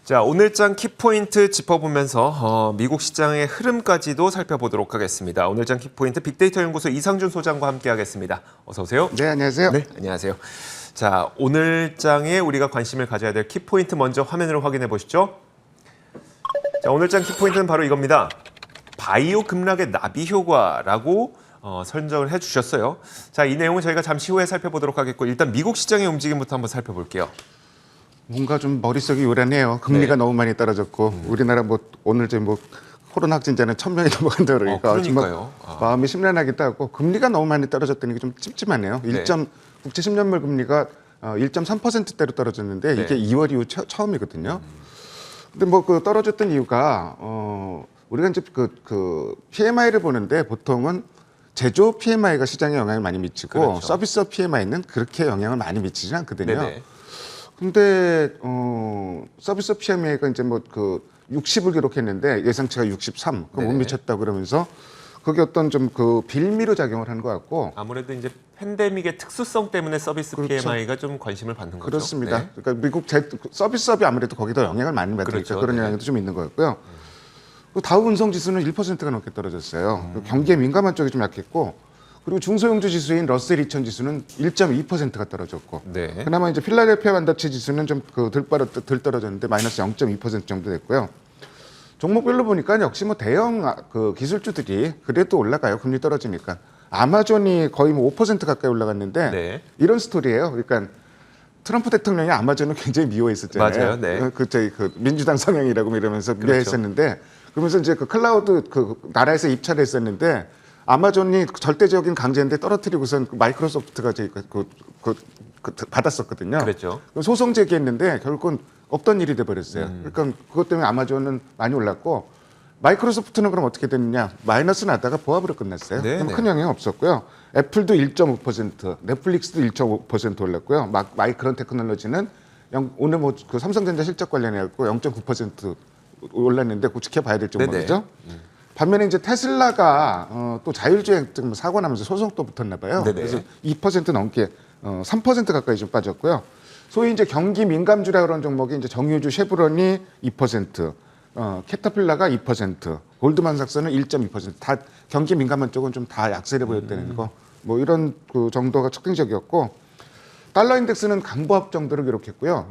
자, 오늘장 키포인트 짚어보면서 미국 시장의 흐름까지도 살펴보도록 하겠습니다. 오늘장 키포인트 빅데이터 연구소 이상준 소장과 함께하겠습니다. 어서 오세요. 네, 안녕하세요. 네, 안녕하세요. 자, 오늘장에 우리가 관심을 가져야 될 키포인트 먼저 화면으로 확인해 보시죠. 자, 오늘장 키포인트는 바로 이겁니다. 바이오 급락의 나비 효과라고 선정을 해주셨어요. 자, 이 내용은 저희가 잠시 후에 살펴보도록 하겠고 일단 미국 시장의 움직임부터 한번 살펴볼게요. 뭔가 좀 머릿속이 요란해요. 금리가 네. 너무 많이 떨어졌고 우리나라 뭐 오늘 뭐 코로나 확진자는 1,000명이 넘어간다 그러니까 그러니까요. 마음이 심란하기도 하고 금리가 너무 많이 떨어졌다는 게 좀 찝찝하네요. 네. 국채 10년물 금리가 1.3%대로 떨어졌는데 이게 네. 2월 이후 처음이거든요. 근데 뭐 그 떨어졌던 이유가 우리가 이제 그 PMI를 보는데 보통은 제조 PMI가 시장에 영향을 많이 미치고 그렇죠. 서비스 PMI는 그렇게 영향을 많이 미치지 않거든요. 네네. 근데 서비스 PMI가 이제 뭐 그 60을 기록했는데 예상치가 63, 그럼 못 네네. 미쳤다 그러면서 그게 어떤 좀 그 빌미로 작용을 하는 것 같고 아무래도 이제 팬데믹의 특수성 때문에 서비스 그렇죠. PMI가 좀 관심을 받는 거죠. 그렇습니다. 네. 그러니까 미국 서비스업이 아무래도 거기다 영향을 많이 받으니까 그렇죠. 그런 네. 영향도 좀 있는 거였고요. 그 다우 운송 지수는 1%가 넘게 떨어졌어요. 경기에 민감한 쪽이 좀 약했고 그리고 중소형주 지수인 러셀 2000 지수는 1.2%가 떨어졌고 네. 그나마 이제 필라델피아 반도체 지수는 좀 덜 떨어졌는데 마이너스 0.2% 정도 됐고요. 종목별로 보니까 역시 뭐 대형 그 기술주들이 그래도 올라가요. 금리 떨어지니까. 아마존이 거의 뭐 5% 가까이 올라갔는데 네. 이런 스토리예요. 그러니까 트럼프 대통령이 아마존을 굉장히 미워했었잖아요. 맞아요. 네. 저희 민주당 성향이라고 뭐 이러면서 그렇죠. 미워했었는데 그러면서 이제 그 클라우드 그 나라에서 입찰을 했었는데 아마존이 절대적인 강제인데 떨어뜨리고선 마이크로소프트가 받았었거든요. 그랬죠. 소송 제기했는데 결국은 없던 일이 돼버렸어요. 그러니까 그것 때문에 아마존은 많이 올랐고 마이크로소프트는 그럼 어떻게 됐느냐? 마이너스 나다가 보합으로 끝났어요. 네, 그럼 네. 큰 영향 없었고요. 애플도 1.5%, 넷플릭스도 1.5% 올랐고요. 마이크론 테크놀로지는 오늘 뭐 그 삼성전자 실적 관련해갖고 0.9% 올랐는데 그 지켜봐야 될 종목이죠. 반면에 이제 테슬라가 또 자율주행 사고 나면서 소송 또 붙었나 봐요. 네네. 그래서 2% 넘게 3% 가까이 좀 빠졌고요. 소위 이제 경기 민감주라 그런 종목이 이제 정유주 쉐브론이 2%, 캐터필라가 2%, 골드만삭스는 1.2%다 경기 민감한 쪽은 좀 다 약세를 보였다는 거. 뭐 이런 그 정도가 특징적이었고 달러 인덱스는 강보합 정도를 기록했고요.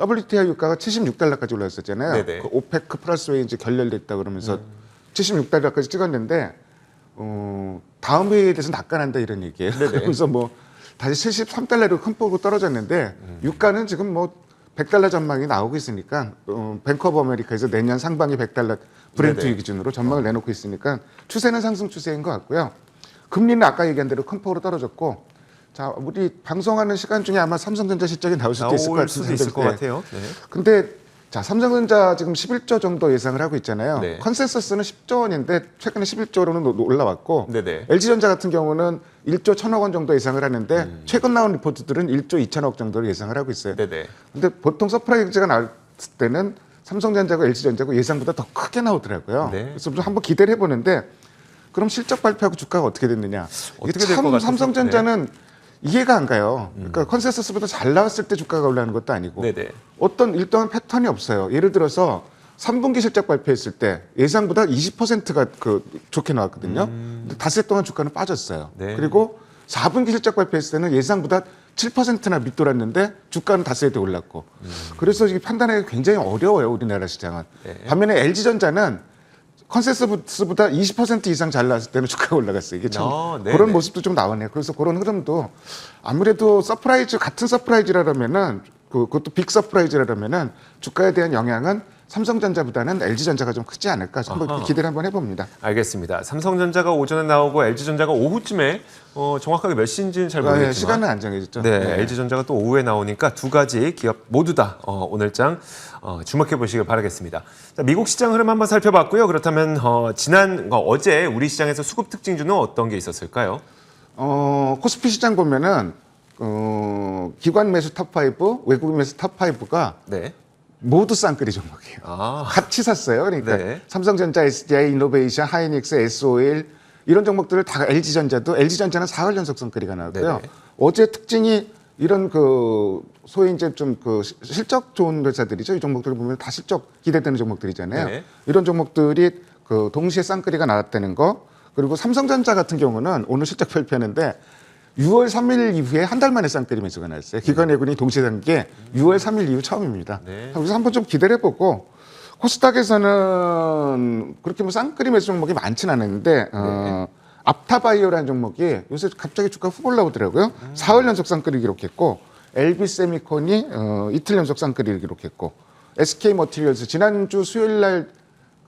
WTI 유가가 76달러까지 올랐었잖아요. 네네. 그 오페크 플러스 웨이 이제 결렬됐다 그러면서 76달러까지 찍었는데 다음 회의에 대해서 낚아난다 이런 얘기예요. 네네. 그러면서 뭐 다시 73달러로 큰 폭으로 떨어졌는데 유가는 지금 뭐 100달러 전망이 나오고 있으니까 뱅크 오브 아메리카에서 내년 상반기 100달러 브렌트 네네. 기준으로 전망을 내놓고 있으니까 추세는 상승 추세인 것 같고요. 금리는 아까 얘기한 대로 큰 폭으로 떨어졌고 자, 우리 방송하는 시간 중에 아마 삼성전자 실적이 나올 수도 있을 것 나올 수도 있을 것 같은데. 같아요. 네. 근데 자, 삼성전자 지금 11조 정도 예상을 하고 있잖아요. 네. 컨센서스는 10조 원인데 최근에 11조로는 올라왔고 네네. LG전자 같은 경우는 1조 1천억 원 정도 예상을 하는데 최근 나온 리포트들은 1조 2천억 정도를 예상을 하고 있어요. 네네. 근데 보통 서프라이즈가 나올 때는 삼성전자고 LG전자고 예상보다 더 크게 나오더라고요. 네. 그래서 좀 한번 기대를 해보는데 그럼 실적 발표하고 주가가 어떻게 됐느냐. 이게 어떻게 될것 참 같아서? 삼성전자는 이해가 안 가요. 그러니까 컨센서스보다 잘 나왔을 때 주가가 올라가는 것도 아니고 네네. 어떤 일정한 패턴이 없어요. 예를 들어서 3분기 실적 발표했을 때 예상보다 20%가 좋게 나왔거든요. 근데 닷새 동안 주가는 빠졌어요. 네. 그리고 4분기 실적 발표했을 때는 예상보다 7%나 밑돌았는데 주가는 닷새도 올랐고. 그래서 이게 판단하기 굉장히 어려워요. 우리나라 시장은. 네. 반면에 LG전자는 컨센서스보다 20% 이상 잘 나왔을 때는 주가가 올라갔어요. 이게 참 네네. 그런 모습도 좀 나오네요. 그래서 그런 흐름도 아무래도 같은 서프라이즈라면은 그것도 빅 서프라이즈라면은 주가에 대한 영향은 삼성전자보다는 LG전자가 좀 크지 않을까 한번 아하. 기대를 한번 해봅니다. 알겠습니다. 삼성전자가 오전에 나오고 LG전자가 오후쯤에 정확하게 몇 시인지는 잘 모르겠지만 시간은 안 정해졌죠. 네, LG전자가 또 오후에 나오니까 두 가지 기업 모두 다 오늘장 주목해 보시길 바라겠습니다. 자, 미국 시장 흐름 한번 살펴봤고요. 그렇다면 어제 우리 시장에서 수급 특징주는 어떤 게 있었을까요? 코스피 시장 보면은 기관 매수 탑5, 외국 매수 탑5가 네. 모두 쌍끌이 종목이에요. 아, 같이 샀어요. 그러니까 네. 삼성전자, SDI, 이노베이션, 하이닉스, SOL 이런 종목들을 다 LG전자는 4월 연속 쌍끌이가 나왔고요. 네네. 어제 특징이 이런 그 소위 이제 좀 그 실적 좋은 회사들이죠. 이 종목들 보면 다 실적 기대되는 종목들이잖아요. 네. 이런 종목들이 그 동시에 쌍끌이가 나왔다는 거. 그리고 삼성전자 같은 경우는 오늘 실적 발표하는데 6월 3일 이후에 한 달 만에 쌍끌이 매수가 나왔어요. 기관예군이 동시에 산 게 6월 3일 이후 처음입니다. 네. 그래서 한번 좀 기대를 해보고 코스닥에서는 그렇게 뭐 쌍끌이 매수 종목이 많지는 않은데 앞타바이오라는 종목이 요새 갑자기 주가 훅 올라오더라고요. 4월 연속 쌍끌이 기록했고 LB세미콘이 이틀 연속 쌍끌이를 기록했고 SK머티리얼스 지난주 수요일 날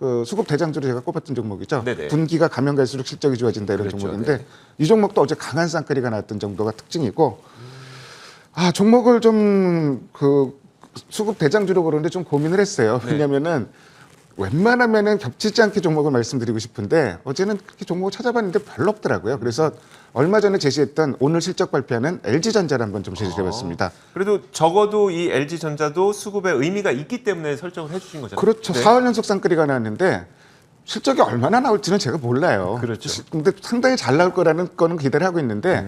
그 수급 대장주로 제가 꼽았던 종목이죠. 네네. 분기가 가면 갈수록 실적이 좋아진다 이런 그렇죠. 종목인데 네. 이 종목도 어제 강한 쌍끌이가 나왔던 정도가 특징이고 종목을 좀 그 수급 대장주로 그러는데 좀 고민을 했어요. 네. 왜냐면은 웬만하면은 겹치지 않게 종목을 말씀드리고 싶은데 어제는 그렇게 종목을 찾아봤는데 별로 없더라고요. 그래서 얼마 전에 제시했던 오늘 실적 발표하는 LG전자를 한번 좀 제시해봤습니다. 그래도 적어도 이 LG전자도 수급에 의미가 있기 때문에 설정을 해주신 거잖아요. 그렇죠. 네. 4월 연속 쌍끌이가 나왔는데 실적이 얼마나 나올지는 제가 몰라요. 그렇죠. 근데 상당히 잘 나올 거라는 거는 기대를 하고 있는데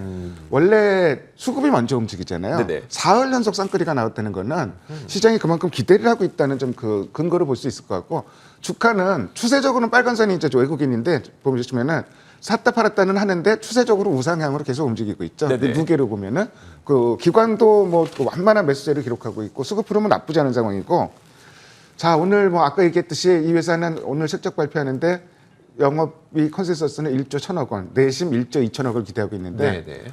원래 수급이 먼저 움직이잖아요. 네네. 4월 연속 쌍끌이가 나왔다는 거는 시장이 그만큼 기대를 하고 있다는 좀 그 근거를 볼 수 있을 것 같고 주가는 추세적으로는 빨간 선이 이제 외국인인데 보시면은 샀다 팔았다는 하는데 추세적으로 우상향으로 계속 움직이고 있죠. 네네. 무게로 보면은 그 기관도 뭐 완만한 매수세를 기록하고 있고 수급 흐름은 나쁘지 않은 상황이고 자, 오늘 뭐 아까 얘기했듯이 이 회사는 오늘 실적 발표하는데 영업이 컨센서스는 1조 1천억 원, 내심 1조 2천억을 기대하고 있는데 네네.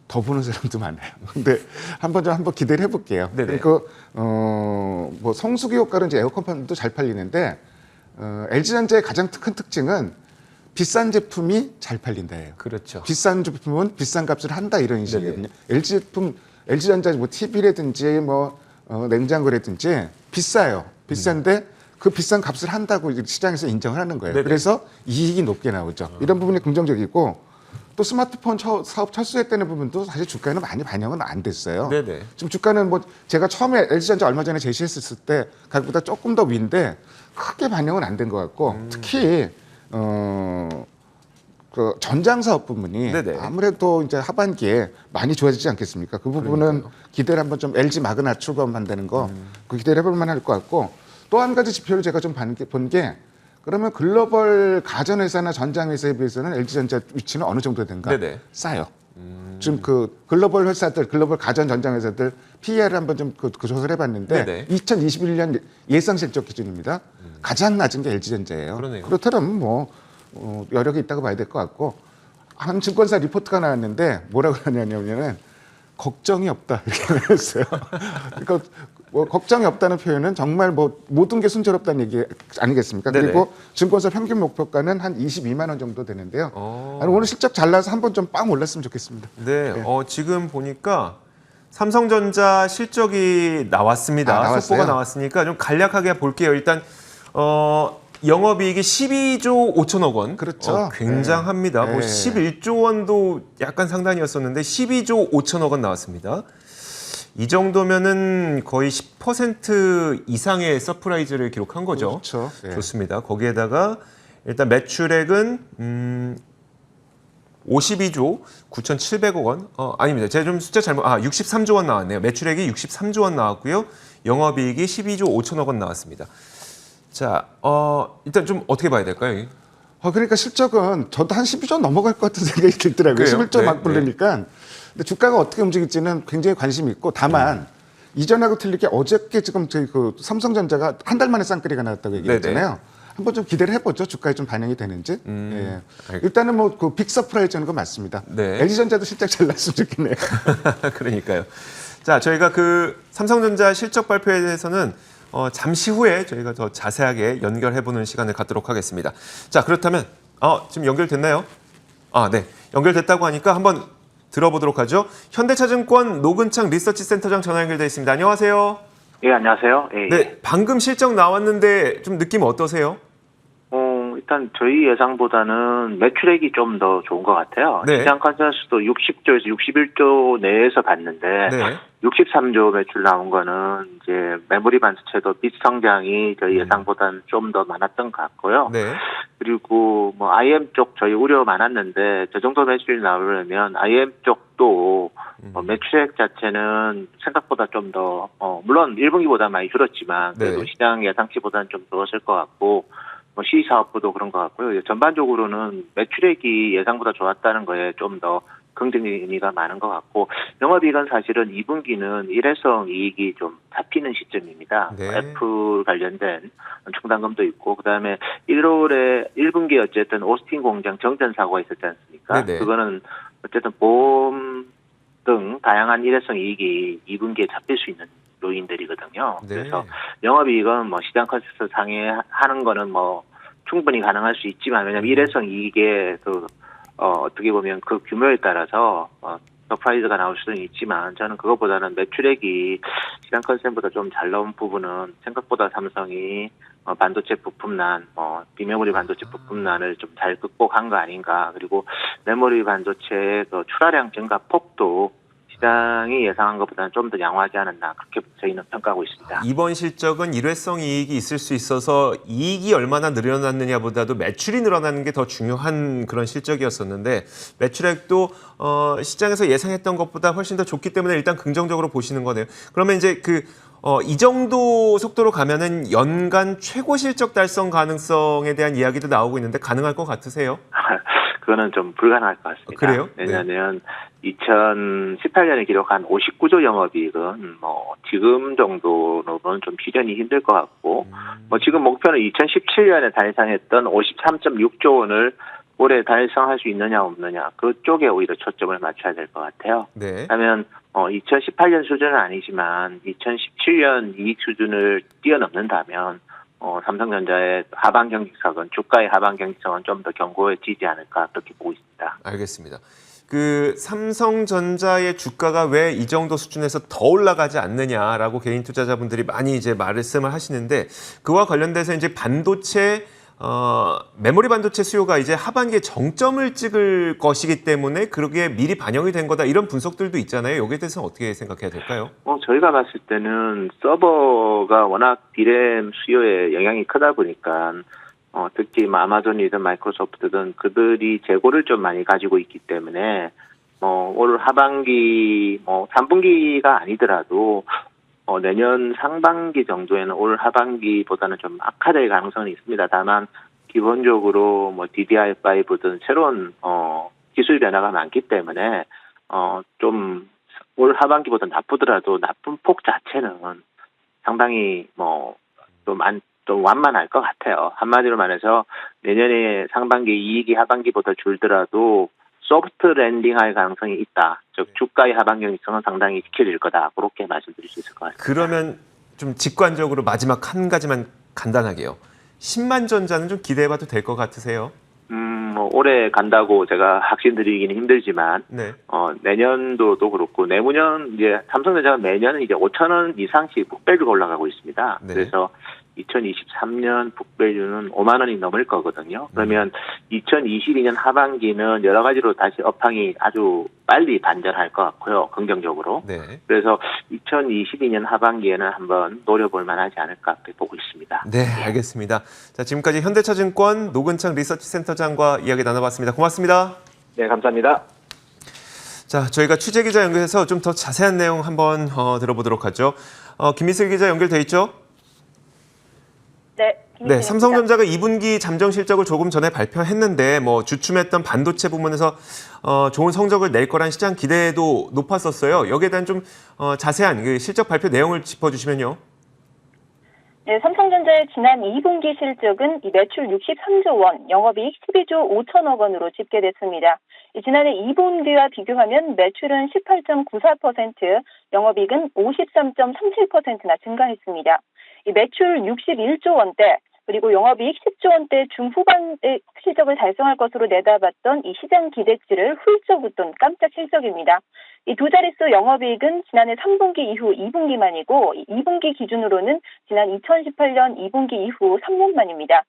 더 보는 사람도 많아요. 근데 한번 기대를 해볼게요. 네네. 그리고 뭐 성수기 효과로 이제 에어컨판도 잘 팔리는데 LG전자의 가장 큰 특징은 비싼 제품이 잘 팔린다예요. 그렇죠. 비싼 제품은 비싼 값을 한다 이런 인식이거든요. LG전자 뭐 TV라든지 뭐 냉장고라든지 비싸요. 비싼데 그 비싼 값을 한다고 시장에서 인정을 하는 거예요. 네네. 그래서 이익이 높게 나오죠. 이런 부분이 긍정적이고 또 스마트폰 사업 철수했다는 부분도 사실 주가에는 많이 반영은 안 됐어요. 네네. 지금 주가는 뭐 제가 처음에 LG전자 얼마 전에 제시했을 때 가격보다 조금 더 위인데 크게 반영은 안 된 것 같고 특히 그 전장 사업 부분이 네네. 아무래도 이제 하반기에 많이 좋아지지 않겠습니까? 그 부분은 그러니까요. 기대를 한번 좀 LG 마그나 출범한다는 거 그 기대를 해볼 만할 것 같고 또 한 가지 지표를 제가 좀 본 게 그러면 글로벌 가전회사나 전장회사에 비해서는 LG전자 위치는 어느 정도 된가? 네네. 싸요. 지금 그 글로벌 회사들, 글로벌 가전 전장회사들 PER을 한번 좀 그 조사를 해봤는데 네네. 2021년 예상 실적 기준입니다. 가장 낮은 게 LG전자예요. 그러네요. 그렇다면 뭐 여력이 있다고 봐야 될 것 같고 한 증권사 리포트가 나왔는데 뭐라고 하냐면은 걱정이 없다 이렇게 했어요. 그러니까 뭐 걱정이 없다는 표현은 정말 뭐 모든 게 순조롭다는 얘기 아니겠습니까? 네네. 그리고 증권사 평균 목표가는 한 22만 원 정도 되는데요. 어. 아니, 오늘 실적 잘 나서 한번 좀 빵 올랐으면 좋겠습니다. 네, 지금 보니까 삼성전자 실적이 나왔습니다. 나왔어요? 속보가 나왔으니까 좀 간략하게 볼게요. 일단 영업이익이 12조 5천억 원. 그렇죠. 굉장합니다. 네. 뭐 11조 원도 약간 상단이었었는데 12조 5천억 원 나왔습니다. 이 정도면은 거의 10% 이상의 서프라이즈를 기록한 거죠. 그렇죠. 네. 좋습니다. 거기에다가 일단 매출액은 52조 9,700억 원. 아닙니다. 제가 좀 숫자 잘못. 63조 원 나왔네요. 매출액이 63조 원 나왔고요. 영업이익이 12조 5천억 원 나왔습니다. 자, 일단 좀 어떻게 봐야 될까요? 그러니까 실적은 저도 한 12조 넘어갈 것 같은 생각이 들더라고요. 그래요? 11조 네, 막 부르니까. 근데 주가가 어떻게 움직일지는 굉장히 관심이 있고 다만 이전하고 틀릴 게 어저께 지금 저희 그 삼성전자가 한 달 만에 쌍끌이가 나왔다고 얘기했잖아요. 한번 좀 기대를 해보죠. 주가에 좀 반영이 되는지. 예. 일단은 뭐 그 빅 서프라이즈는 거 맞습니다. 네. LG전자도 실적 잘 났으면 좋겠네요. 그러니까요. 자, 저희가 그 삼성전자 실적 발표에 대해서는 잠시 후에 저희가 더 자세하게 연결해보는 시간을 갖도록 하겠습니다. 자, 그렇다면 지금 연결됐나요? 네. 연결됐다고 하니까 한번 들어보도록 하죠. 현대차증권 노근창 리서치센터장 전화 연결돼 있습니다. 안녕하세요. 예, 안녕하세요. 예, 네, 방금 실적 나왔는데 좀 느낌 어떠세요? 일단 저희 예상보다는 매출액이 좀 더 좋은 것 같아요. 네. 시장 컨센서스도 60조에서 61조 내에서 봤는데 네. 63조 매출 나온 거는 이제 메모리 반도체도 비성장이 저희 예상보다는 좀 더 많았던 것 같고요. 네. 그리고 뭐 IM 쪽 저희 우려 많았는데 저 정도 매출이 나오려면 IM 쪽 것도 매출액 자체는 생각보다 좀 더 물론 1분기보다 많이 줄었지만 그래도 네. 시장 예상치보다는 좀 줄었을 것 같고 시사업부도 그런 것 같고요. 전반적으로는 매출액이 예상보다 좋았다는 거에 좀 더 긍정의 의미가 많은 것 같고 영업이익은 사실은 2분기는 일회성 이익이 좀 잡히는 시점입니다. 네. 애플 관련된 충당금도 있고 그다음에 1월에 1분기에 어쨌든 오스틴 공장 정전 사고가 있었지 않습니까? 네네. 그거는 어쨌든 보험 등 다양한 일회성 이익이 2분기에 잡힐 수 있는 요인들이거든요. 네. 그래서 영업이익은 시장 컨센서스 상회하는 거는 충분히 가능할 수 있지만 왜냐하면 일회성 이익의 어떻게 보면 그 규모에 따라서 서프라이즈가 나올 수는 있지만 저는 그것보다는 매출액이 시장 컨센보다 좀 잘 나온 부분은 생각보다 삼성이 반도체 부품난, 비메모리 반도체 부품난을 좀 잘 극복한 거 아닌가. 그리고 메모리 반도체의 출하량 증가 폭도 시장이 예상한 것보다는 좀 더 양호하지 않았나 그렇게 저희는 평가하고 있습니다. 이번 실적은 일회성 이익이 있을 수 있어서 이익이 얼마나 늘어났느냐보다도 매출이 늘어나는 게 더 중요한 그런 실적이었었는데 매출액도 시장에서 예상했던 것보다 훨씬 더 좋기 때문에 일단 긍정적으로 보시는 거네요. 그러면 이제 이 정도 속도로 가면은 연간 최고 실적 달성 가능성에 대한 이야기도 나오고 있는데 가능할 것 같으세요? 그거는 좀 불가능할 것 같습니다. 그래요? 왜냐하면 2018년에 기록한 59조 영업이익은 지금 정도로는 좀 실현이 힘들 것 같고 지금 목표는 2017년에 달성했던 53.6조 원을 올해 달성할 수 있느냐 없느냐 그쪽에 오히려 초점을 맞춰야 될 것 같아요. 네. 그러면 2018년 수준은 아니지만 2017년 이익 수준을 뛰어넘는다면 삼성전자의 하반 경직성은 주가의 하반 경직성은 좀 더 견고해지지 않을까 그렇게 보고 있습니다. 알겠습니다. 삼성전자의 주가가 왜 이 정도 수준에서 더 올라가지 않느냐라고 개인 투자자분들이 많이 이제 말씀을 하시는데 그와 관련돼서 이제 메모리 반도체 수요가 이제 하반기에 정점을 찍을 것이기 때문에 그러기에 미리 반영이 된 거다 이런 분석들도 있잖아요. 여기에 대해서는 어떻게 생각해야 될까요? 저희가 봤을 때는 서버가 워낙 디램 수요에 영향이 크다 보니까 특히 아마존이든 마이크로소프트든 그들이 재고를 좀 많이 가지고 있기 때문에 올 하반기 3분기가 아니더라도 내년 상반기 정도에는 올 하반기보다는 좀 악화될 가능성은 있습니다. 다만 기본적으로 DDR5든 새로운 기술 변화가 많기 때문에 좀 올 하반기보다 나쁘더라도 나쁜 폭 자체는 상당히 좀 완만할 것 같아요. 한마디로 말해서 내년에 상반기 이익이 하반기보다 줄더라도 소프트 랜딩할 가능성이 있다. 즉 주가의 하반 경직성은 상당히 지켜질 거다. 그렇게 말씀드릴 수 있을 것 같습니다. 그러면 좀 직관적으로 마지막 한 가지만 간단하게요. 10만 전자는 좀 기대해봐도 될 것 같으세요? 올해 간다고 제가 확신드리기는 힘들지만, 네. 내년도도 그렇고, 내후년, 이제, 삼성전자가 매년 이제 5천 원 이상씩 북밸류가 올라가고 있습니다. 네. 그래서 2023년 북밸류는 5만 원이 넘을 거거든요. 그러면 2022년 하반기는 여러 가지로 다시 업황이 아주 빨리 반전할 것 같고요. 긍정적으로. 네. 그래서 2022년 하반기에는 한번 노려볼 만하지 않을까 그렇게 보고 있습니다. 네, 알겠습니다. 자, 지금까지 현대차증권 노근창 리서치센터장과 이야기 나눠봤습니다. 고맙습니다. 네, 감사합니다. 자, 저희가 취재기자 연결해서 좀 더 자세한 내용 한번 들어보도록 하죠. 김미슬 기자 연결돼 있죠? 네, 삼성전자가 2분기 잠정 실적을 조금 전에 발표했는데 주춤했던 반도체 부문에서 좋은 성적을 낼 거란 시장 기대도 높았었어요. 여기에 대한 좀 자세한 실적 발표 내용을 짚어주시면요. 네, 삼성전자의 지난 2분기 실적은 매출 63조 원, 영업이익 12조 5천억 원으로 집계됐습니다. 지난해 2분기와 비교하면 매출은 18.94%, 영업이익은 53.37%나 증가했습니다. 매출 61조 원대, 그리고 영업이익 10조 원대 중후반의 실적을 달성할 것으로 내다봤던 이 시장 기대치를 훌쩍 웃돈 깜짝 실적입니다. 이 두 자릿수 영업이익은 지난해 3분기 이후 2분기만이고 2분기 기준으로는 지난 2018년 2분기 이후 3년 만입니다.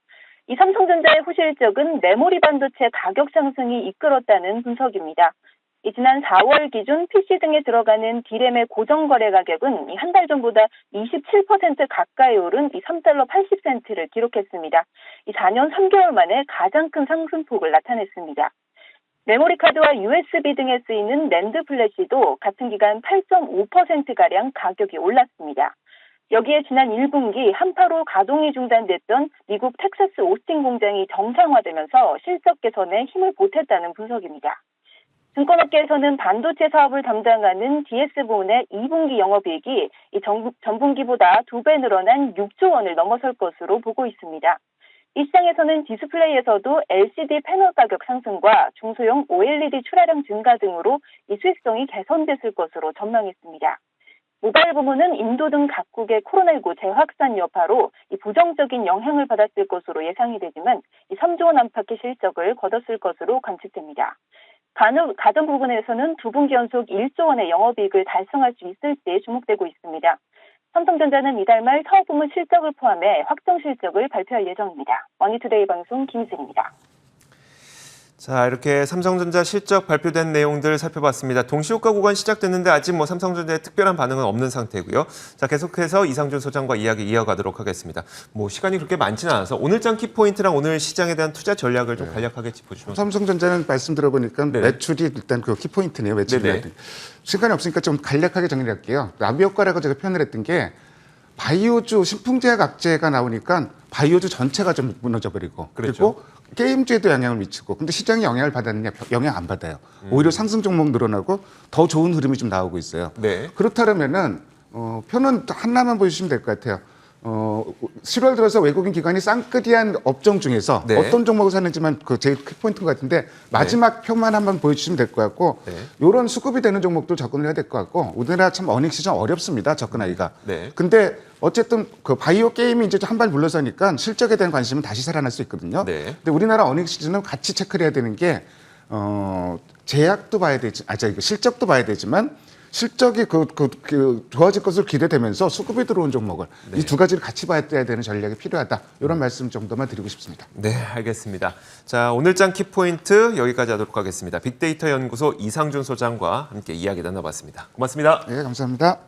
이 삼성전자의 후실적은 메모리 반도체 가격 상승이 이끌었다는 분석입니다. 지난 4월 기준 PC 등에 들어가는 D램의 고정거래 가격은 한 달 전보다 27% 가까이 오른 3달러 80센트를 기록했습니다. 4년 3개월 만에 가장 큰 상승폭을 나타냈습니다. 메모리 카드와 USB 등에 쓰이는 낸드 플래시도 같은 기간 8.5%가량 가격이 올랐습니다. 여기에 지난 1분기 한파로 가동이 중단됐던 미국 텍사스 오스틴 공장이 정상화되면서 실적 개선에 힘을 보탰다는 분석입니다. 증권업계에서는 반도체 사업을 담당하는 DS본의 2분기 영업이익이 전분기보다 2배 늘어난 6조 원을 넘어설 것으로 보고 있습니다. 이 시장에서는 디스플레이에서도 LCD 패널 가격 상승과 중소형 OLED 출하량 증가 등으로 이 수익성이 개선됐을 것으로 전망했습니다. 모바일 부문은 인도 등 각국의 코로나19 재확산 여파로 이 부정적인 영향을 받았을 것으로 예상이 되지만 이 3조 원 안팎의 실적을 거뒀을 것으로 관측됩니다. 가전 부분에서는 2분기 연속 1조 원의 영업이익을 달성할 수 있을지 주목되고 있습니다. 삼성전자는 이달 말 사업 부문 실적을 포함해 확정 실적을 발표할 예정입니다. 머니투데이 방송 김희진입니다. 자, 이렇게 삼성전자 실적 발표된 내용들 살펴봤습니다. 동시효과 구간 시작됐는데 아직 삼성전자에 특별한 반응은 없는 상태고요. 자, 계속해서 이상준 소장과 이야기 이어가도록 하겠습니다. 시간이 그렇게 많지는 않아서 오늘장 키포인트랑 오늘 시장에 대한 투자 전략을 좀 간략하게 짚어주시면. 삼성전자는 말씀 들어보니까 네. 매출이 일단 그 키포인트네요. 매출이. 네네. 시간이 없으니까 좀 간략하게 정리를 할게요. 나비 효과라고 제가 표현을 했던 게 바이오주 신풍제약 악재가 나오니까 바이오주 전체가 좀 무너져버리고 그렇죠. 그리고 게임주에도 영향을 미치고 근데 시장이 영향을 받았느냐? 영향 안 받아요. 오히려 상승 종목 늘어나고 더 좋은 흐름이 좀 나오고 있어요. 네. 그렇다면은 표는 하나만 보여주시면 될 것 같아요. 7월 들어서 외국인 기관이 쌍끌이한 업종 중에서 네. 어떤 종목을 샀는지만 그 제일 키포인트인 것 같은데 마지막 표만 한번 보여주시면 될 것 같고 네. 이런 수급이 되는 종목도 접근을 해야 될 것 같고 우리나라 참 어닝 시즌 어렵습니다. 접근하기가. 네. 근데 어쨌든 그 바이오 게임이 이제 한 발 물러서니까 실적에 대한 관심은 다시 살아날 수 있거든요. 네. 근데 우리나라 어닝 시즌은 같이 체크를 해야 되는 게 제약도 봐야 되지, 실적도 봐야 되지만 실적이 좋아질 것으로 기대되면서 수급이 들어온 종목을 이 두 가지를 같이 봐야 되는 전략이 필요하다. 이런 말씀 정도만 드리고 싶습니다. 네, 알겠습니다. 자, 오늘장 키포인트 여기까지 하도록 하겠습니다. 빅데이터 연구소 이상준 소장과 함께 이야기 나눠봤습니다. 고맙습니다. 네, 감사합니다.